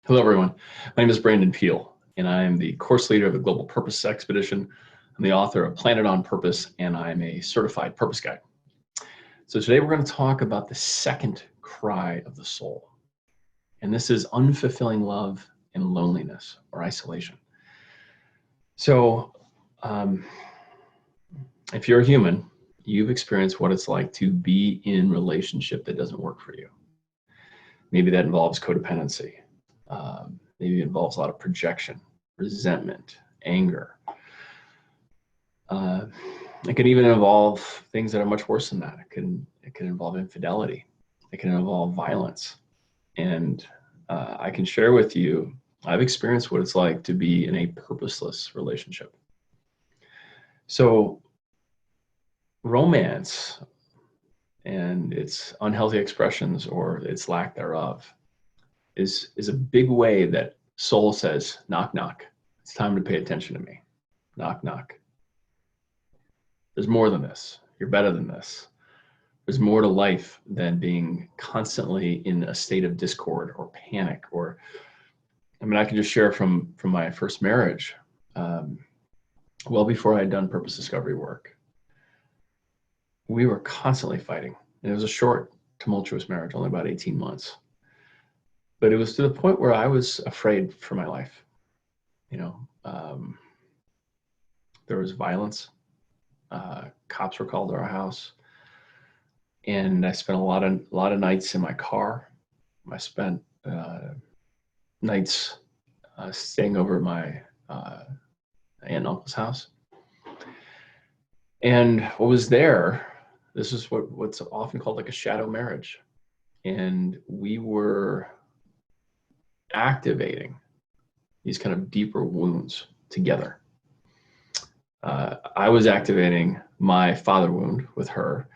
Hello, everyone. My name is Brandon Peel, and I am the course leader of the Global Purpose Expedition. I'm the author of Planet on Purpose, and I'm a certified purpose guide. So today we're going to talk about the second cry of the soul. And this is unfulfilling love and loneliness or isolation. So if you're a human, you've experienced what it's like to be in a relationship that doesn't work for you. Maybe that involves codependency. Maybe it involves a lot of projection, resentment, anger. It can even involve things that are much worse than that. It can involve infidelity. It can involve violence. And I can share with you, I've experienced what it's like to be in a purposeless relationship. So romance and its unhealthy expressions or its lack thereof is a big way that soul says, knock, knock. It's time to pay attention to me. Knock, knock. There's more than this. You're better than this. There's more to life than being constantly in a state of discord or panic. Or, I mean, I can just share from my first marriage, well before I had done purpose discovery work, we were constantly fighting. And it was a short, tumultuous marriage, only about 18 months. But it was to the point where I was afraid for my life. There was violence. Cops were called to our house, and I spent a lot of nights in my car. I spent nights staying over at my aunt and uncle's house. And what was there? This is what's often called like a shadow marriage, and we were activating these kind of deeper wounds together. I was activating my father wound with her,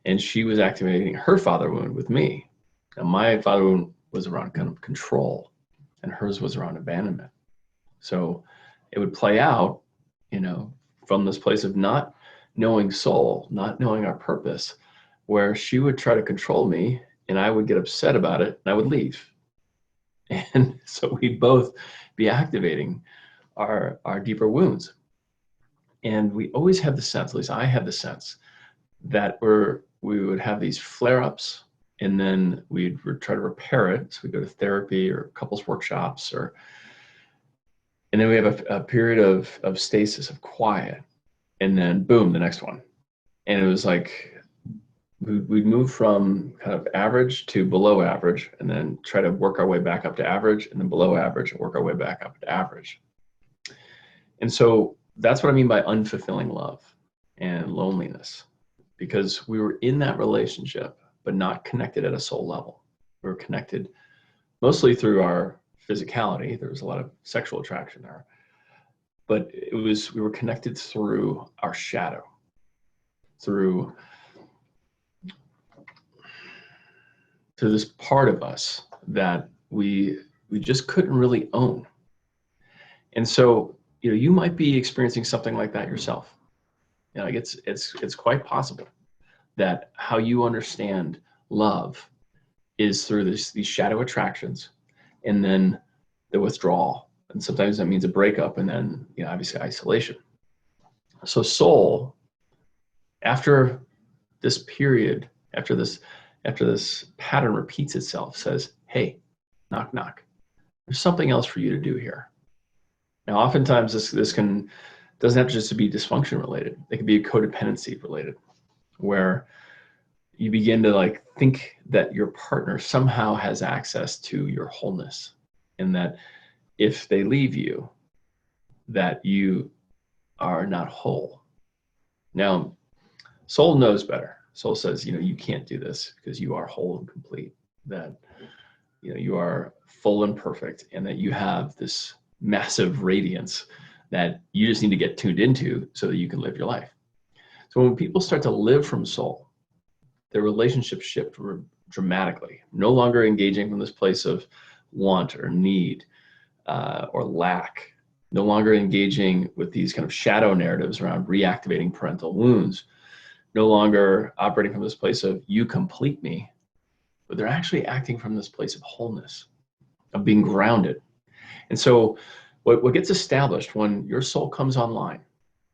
and she was activating her father wound with me. Now, my father wound was around kind of control, and hers was around abandonment. So it would play out, from this place of not knowing soul, not knowing our purpose, where she would try to control me, and I would get upset about it, and I would leave. And so we'd both be activating our deeper wounds. And we always had the sense, at least I had the sense, that we would have these flare-ups, and then we'd try to repair it. So we go to therapy or couples workshops, and then we have a period of stasis, of quiet, and then boom, the next one. And it was like we'd move from kind of average to below average, and then try to work our way back up to average, and then below average, and work our way back up to average. And so that's what I mean by unfulfilling love and loneliness, because we were in that relationship, but not connected at a soul level. We were connected mostly through our physicality. There was a lot of sexual attraction there, but we were connected through our shadow, through this part of us that we just couldn't really own. And so, you might be experiencing something like that yourself. It's quite possible that how you understand love is through these shadow attractions, and then the withdrawal. And sometimes that means a breakup, and then, obviously isolation. So soul, after this period, after this pattern repeats itself, says, hey, knock, knock. There's something else for you to do here. Now, oftentimes this doesn't have to just be dysfunction related. It can be codependency related, where you begin to think that your partner somehow has access to your wholeness, and that if they leave you, that you are not whole. Now, soul knows better. Soul says, you can't do this because you are whole and complete, that, you are full and perfect, and that you have this massive radiance that you just need to get tuned into so that you can live your life. So when people start to live from soul, their relationships shift dramatically, no longer engaging from this place of want or need or lack, no longer engaging with these kind of shadow narratives around reactivating parental wounds, no longer operating from this place of you complete me, but they're actually acting from this place of wholeness, of being grounded. And so what gets established when your soul comes online,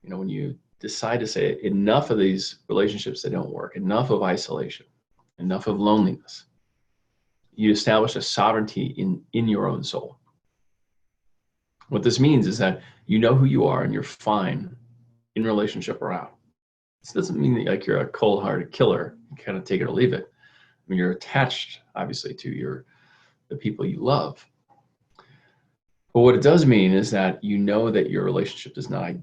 when you decide to say enough of these relationships that don't work, enough of isolation, enough of loneliness, you establish a sovereignty in your own soul. What this means is that you know who you are and you're fine in relationship or out. This doesn't mean that like you're a cold-hearted killer, you kind of take it or leave it. I mean, you're attached, obviously, to the people you love. But what it does mean is that you know that your relationship does not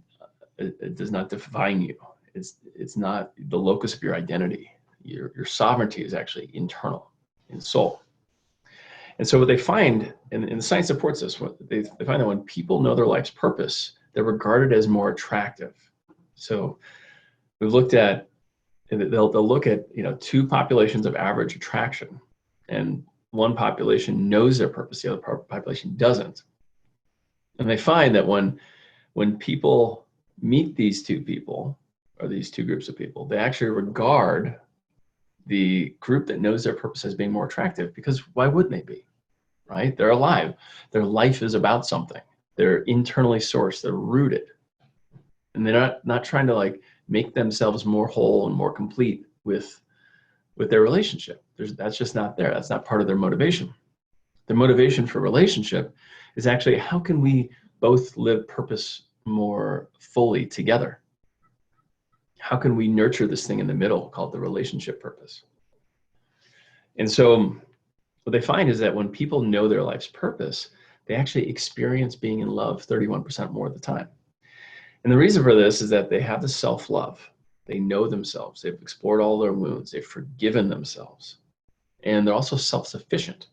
define you. It's not the locus of your identity. Your sovereignty is actually internal, in soul. And so what they find, and the science supports this, they find that when people know their life's purpose, they're regarded as more attractive. So we've looked at, they'll look at two populations of average attraction, and one population knows their purpose, the other population doesn't. And they find that when people meet these two people, or these two groups of people, they actually regard the group that knows their purpose as being more attractive, because why wouldn't they be, right? They're alive. Their life is about something. They're internally sourced. They're rooted. And they're not trying to like make themselves more whole and more complete with their relationship. That's just not there. That's not part of their motivation. The motivation for relationship is actually, how can we both live purpose more fully together? How can we nurture this thing in the middle called the relationship purpose? And so what they find is that when people know their life's purpose, they actually experience being in love 31% more of the time. And the reason for this is that they have the self-love. They know themselves. They've explored all their wounds. They've forgiven themselves. And they're also self-sufficient,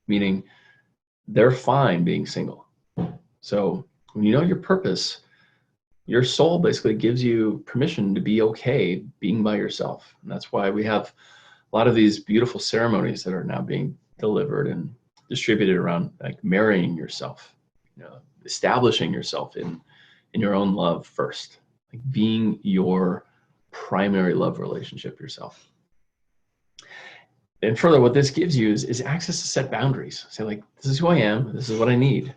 meaning they're fine being single. So when you know your purpose, your soul basically gives you permission to be okay being by yourself. And that's why we have a lot of these beautiful ceremonies that are now being delivered and distributed around, like marrying yourself, establishing yourself in your own love first, like being your primary love relationship yourself. And further, what this gives you is access to set boundaries. Say like, this is who I am, this is what I need,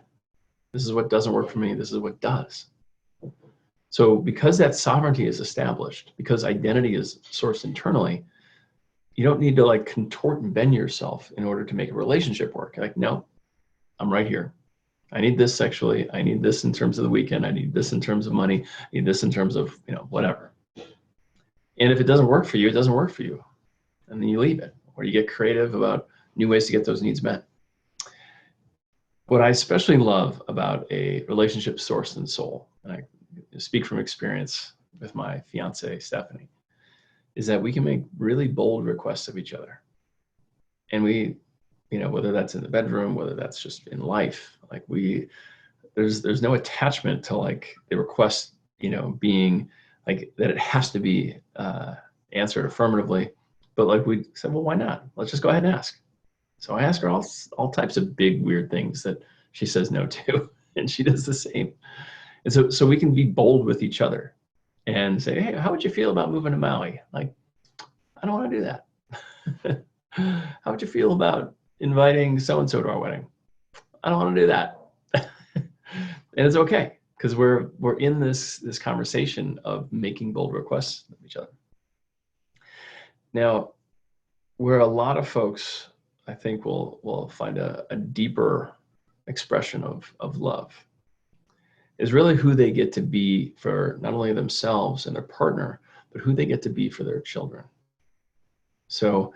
this is what doesn't work for me, this is what does. So because that sovereignty is established, because identity is sourced internally, you don't need to like contort and bend yourself in order to make a relationship work. Like, no, I'm right here. I need this sexually. I need this in terms of the weekend. I need this in terms of money. I need this in terms of, whatever. And if it doesn't work for you, it doesn't work for you. And then you leave it, or you get creative about new ways to get those needs met. What I especially love about a relationship sourced in soul, and I speak from experience with my fiance, Stephanie, is that we can make really bold requests of each other. And we, whether that's in the bedroom, whether that's just in life, like there's no attachment to like the request, being like that it has to be answered affirmatively. But like we said, well, why not? Let's just go ahead and ask. So I ask her all types of big, weird things that she says no to, and she does the same. And so we can be bold with each other and say, hey, how would you feel about moving to Maui? Like, I don't want to do that. How would you feel about inviting so-and-so to our wedding? I don't want to do that. And it's okay, because we're in this conversation of making bold requests of each other. Now, where a lot of folks, I think, will find a deeper expression of love is really who they get to be for not only themselves and their partner, but who they get to be for their children. So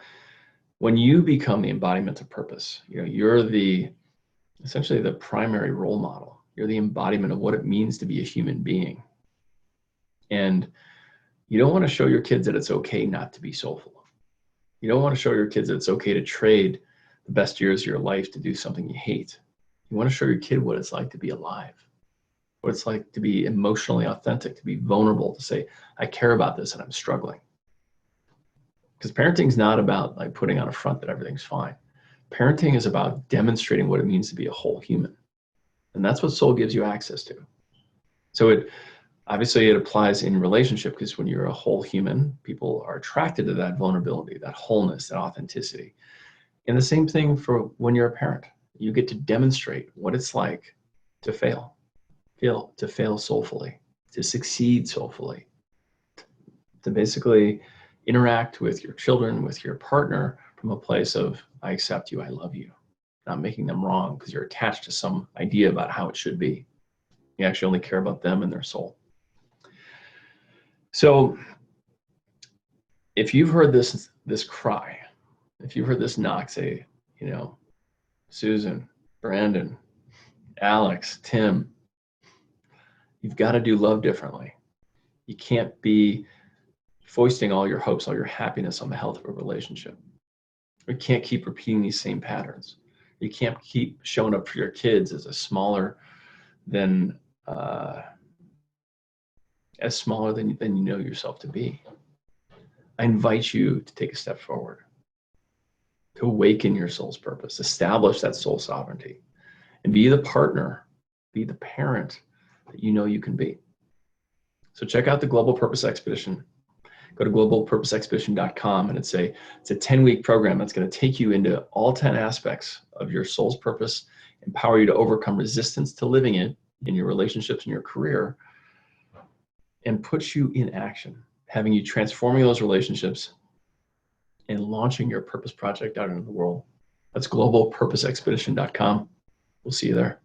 when you become the embodiment of purpose, you're essentially the primary role model. You're the embodiment of what it means to be a human being. And you don't want to show your kids that it's okay not to be soulful. You don't want to show your kids that it's okay to trade the best years of your life to do something you hate. You want to show your kid what it's like to be alive, what it's like to be emotionally authentic, to be vulnerable, to say, I care about this and I'm struggling. Because parenting is not about like putting on a front that everything's fine. Parenting is about demonstrating what it means to be a whole human. And that's what soul gives you access to. So it applies in relationship, because when you're a whole human, people are attracted to that vulnerability, that wholeness, that authenticity. And the same thing for when you're a parent. You get to demonstrate what it's like to fail, to fail soulfully, to succeed soulfully, to basically interact with your children, with your partner from a place of, I accept you, I love you, not making them wrong because you're attached to some idea about how it should be. You actually only care about them and their soul. So if you've heard this cry, if you've heard this knock, say, Susan, Brandon, Alex, Tim, you've got to do love differently. You can't be foisting all your hopes, all your happiness on the health of a relationship. You can't keep repeating these same patterns. You can't keep showing up for your kids as smaller than you know yourself to be. I invite you to take a step forward, to awaken your soul's purpose, establish that soul sovereignty, and be the partner, be the parent that you know you can be. So check out the Global Purpose Expedition. Go to globalpurposeexpedition.com, and it's a 10-week program that's going to take you into all 10 aspects of your soul's purpose, empower you to overcome resistance to living it in your relationships and your career, and put you in action, having you transforming those relationships and launching your purpose project out into the world. That's globalpurposeexpedition.com. We'll see you there.